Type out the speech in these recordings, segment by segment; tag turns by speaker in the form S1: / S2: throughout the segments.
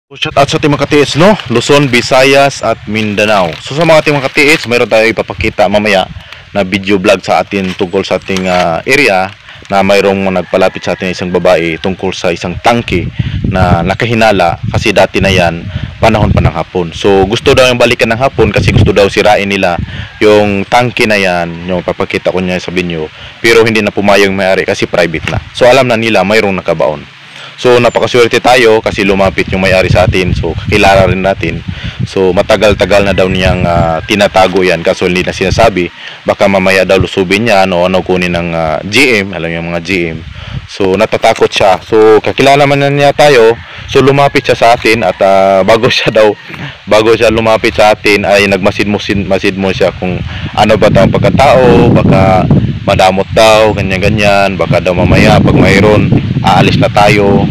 S1: Shout out sa ating mga katiits, no? Luzon, Visayas at Mindanao. So sa mga ating mga katiits, mayroon tayo ipapakita mamaya na video vlog sa atin tungkol sa ating area na mayroong nagpalapit sa atin isang babae tungkol sa isang tangke na nakahinala kasi dati na yan panahon pa ng hapon. So gusto daw yung balikan ng hapon kasi gusto daw sirain nila yung tangke na yan, yung papakita ko niya sa binyo, pero hindi na pumayag may-ari kasi private na. So alam na nila mayroong nakabaon. So napakaswerte tayo kasi lumapit yung may-ari sa atin. So kilala rin natin. So matagal-tagal na daw niyang tinatago yan kaso hindi na sinasabi. Baka mamaya daw lusubin niya ano kunin ng GM, alam yung mga GM. So natatakot siya. So kakilala man na niya tayo. So lumapit siya sa atin at bago siya lumapit sa atin ay nagmasid mo siya kung ano ba tawang pagkatao, baka madamot daw, ganyan-ganyan, baka daw mamaya pag mayroon aalis na tayo.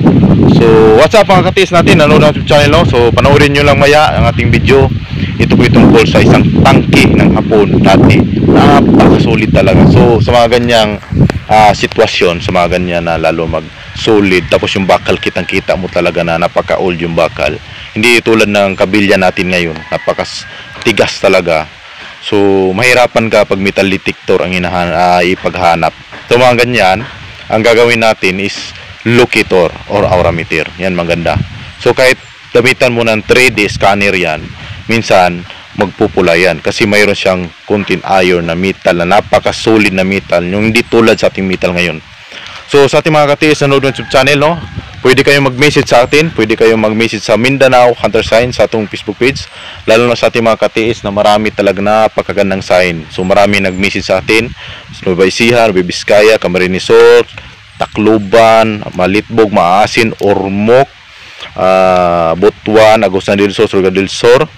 S1: So what's up mga katis natin, nanonood ng YouTube channel, no? So panoorin nyo lang maya ang ating video. Ito po itong tungkol sa isang tangke ng hapon dati. Napakasulit talaga. So sa mga ganyang sitwasyon, sa mga ganyan na lalo mag-solid, tapos yung bakal kitang-kita mo talaga na napaka-old yung bakal. Hindi tulad ng kabilya natin ngayon, napaka-tigas talaga. So mahirapan ka pag metal detector ang ipaghanap. So mga ganyan, ang gagawin natin is locator or aurameter. Yan maganda. So kahit gamitan mo ng 3D scanner yan, minsan magpupula yan kasi mayroon siyang content iron na metal na napaka-solid na metal, yung hindi tulad sa ating metal ngayon. So sa ating mga katiis na nanonood ng YouTube channel, no? Pwede kayong mag-message sa atin, pwede kayong mag-message sa Mindanao Hunter Sign sa atong Facebook page, lalo na sa ating mga katiis na marami talaga napakagandang sign. So marami nag-message sa atin, Nueva Ecija, Nueva Vizcaya, Camarines Sur, Tacloban, Malitbog, Maasin, Ormoc, Butuan, Agusan del Sur, Surigao del Sur,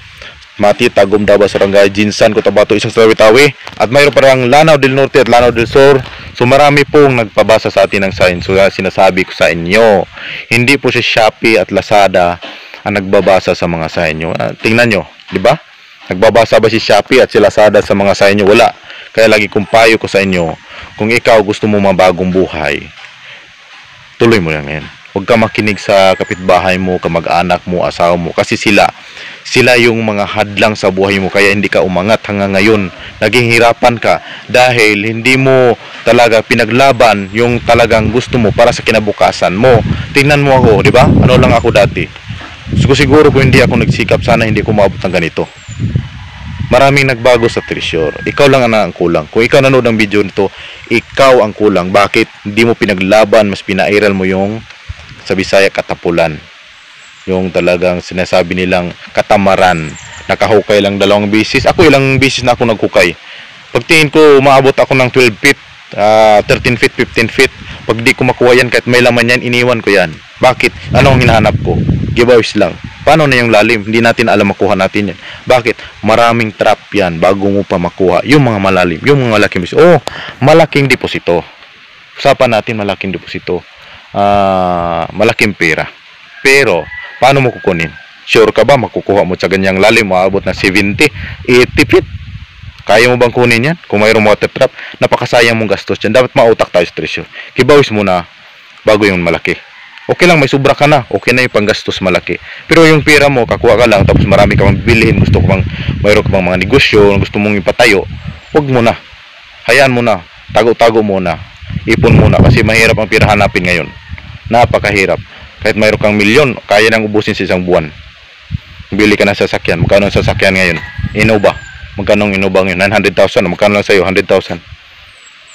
S1: Mati, Tagum, Davao, Sarangay, Jinsan, Cotabato, Isang Tawi-Tawi, at mayroon parang Lanao del Norte at Lanao del Sur. So marami pong nagpabasa sa atin ng sign. So sinasabi ko sa inyo, hindi po si Shopee at Lazada ang nagbabasa sa mga sign nyo. Tingnan nyo, di ba? Nagbabasa ba si Shopee at si Lazada sa mga sign nyo? Wala. Kaya lagi kong payo ko sa inyo, kung ikaw gusto mo mabagong buhay, tuloy mo lang yan. Huwag ka makinig sa kapitbahay mo, kamag-anak mo, asawa mo, kasi sila yung mga hadlang sa buhay mo, kaya hindi ka umangat hanggang ngayon. Naging hirapan ka dahil hindi mo talaga pinaglaban yung talagang gusto mo para sa kinabukasan mo. Tingnan mo ako, di ba? Ano lang ako dati. Siguro kung hindi ako nagsikap, sana hindi ko maabot ng ganito. Maraming nagbago sa treasure. Ikaw lang ang kulang. Kung ikaw nanood ng video nito, ikaw ang kulang. Bakit? Hindi mo pinaglaban, mas pinairal mo yung sa Bisaya katapulan. Yung talagang sinasabi nilang katamaran. Nakahukay lang 2 bisis. Ako ilang bisis na ako naghukay. Pagtingin ko, umaabot ako ng 12 feet, 13 feet, 15 feet. Pag di ko makuha yan, kahit may laman yan, iniwan ko yan. Bakit? Anong hinahanap ko? Giveaways lang. Paano na yung lalim? Hindi natin alam makuha natin yan. Bakit? Maraming trap yan bago mo pa makuha yung mga malalim, yung mga malaking deposito. Oh, malaking deposito. Usapan natin malaking deposito. Malaking pera. Pero, paano mo kukunin? Sure ka ba makukuha mo sa ganyang lalim, maabot na 70, 80 feet? Kaya mo bang kunin yan? Kung mayroong water trap, napakasayang mong gastos dyan. Dapat mautak tayo sa treasure. Kibawis muna bago yung malaki. Okay lang, may sobra ka na. Okay na yung panggastos malaki. Pero yung pera mo, kakuha ka lang, tapos marami ka pang bilhin, mayroon ka pang mga negosyo, gusto mong ipatayo, huwag mo na. Hayaan mo na. Tago-tago muna. Ipon muna. Kasi mahirap ang pera hanapin ngayon. Napakahirap. Kahit mayroon kang milyon, kaya nang ubusin sa isang buwan. Bili ka ng sasakyan. Magkano ang sasakyan ngayon? Innova. Magkano ang Innova ngayon? 900,000. Magkano lang sa'yo? 100,000.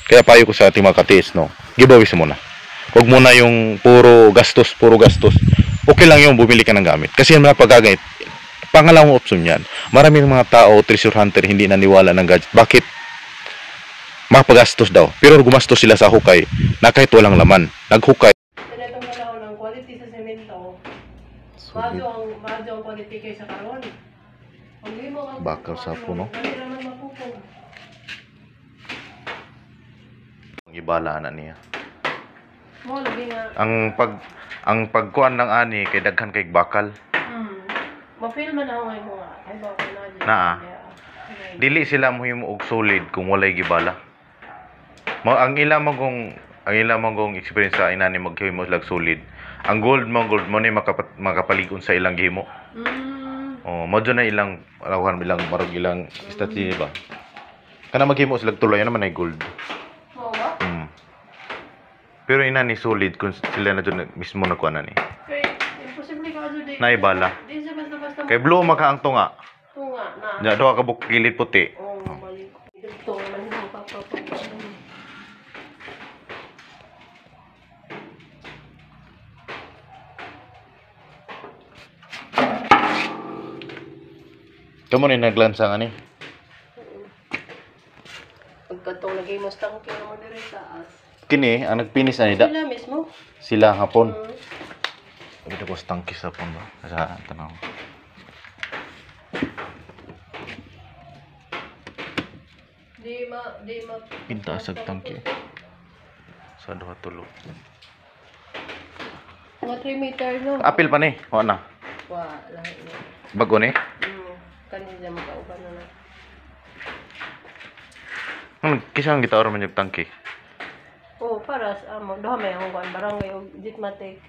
S1: Kaya payo ko sa ating mga katiis, no? Giveaways muna. Huwag mo na yung puro gastos. Okay lang yung bumili ka ng gamit. Kasi yung mga pagagayit, pangalawang option yan. Maraming mga tao, treasure hunter, hindi naniwala ng gadget. Bakit? Mapagastos daw. Pero gumastos sila sa hukay na kahit walang laman. Naghukay.
S2: Ganitong panahon ng quality sa semento, medyo ang quality kayo sa karon.
S1: Bakal sa puno.
S2: Hindi naman mapupog.
S1: Ang ibala na niya.
S2: Mo lagi nga.
S1: Ang pagkuan ng ani kay daghan kay bakal.
S2: Ma-feel man ako ngayon mga ay bakal na.
S1: Naa. Dili sila mohimo og solid kung walay gibala. Ang ilang mong experience sa inani maghimo lag solid. Ang gold mo ni makapaligon sa ilang gihimo. Oh, mo na ilang alawan bilang marog ilang statue ba. Kana maghimo sila tuloy naman ay gold.
S2: Oo ba?
S1: Pero ina ni solid kung sila na dun mismo nakuha na ni.
S2: Kay, imposible ka ano di.
S1: Naibala.
S2: Di sa basta-basta.
S1: Kay blue makaang tunga.
S2: Tunga na.
S1: Nya do ka buk kilid puti.
S2: Oo, balik. Ito man mo papapapa.
S1: Kamo ni naglansa nga ni.
S2: Pagkatong lagay mo sa tangke mo diri sa taas.
S1: Kini ang nagpinis na ni da.
S2: Sila mismo.
S1: Sila hapon.
S2: Mm.
S1: Dito ko stangkis hapon ba. Sa tanaw.
S2: Di ma
S1: Pintasag tangke. Sa duha tulo.
S2: Mga 3 meter no.
S1: Apil pa ni. Wa na.
S2: Wala.
S1: Bago ni.
S2: Kanina makauban na na.
S1: Kisang gitaor man yung tangke.
S2: Oh, para sa amo, duha may ang barangay og Ditmatic.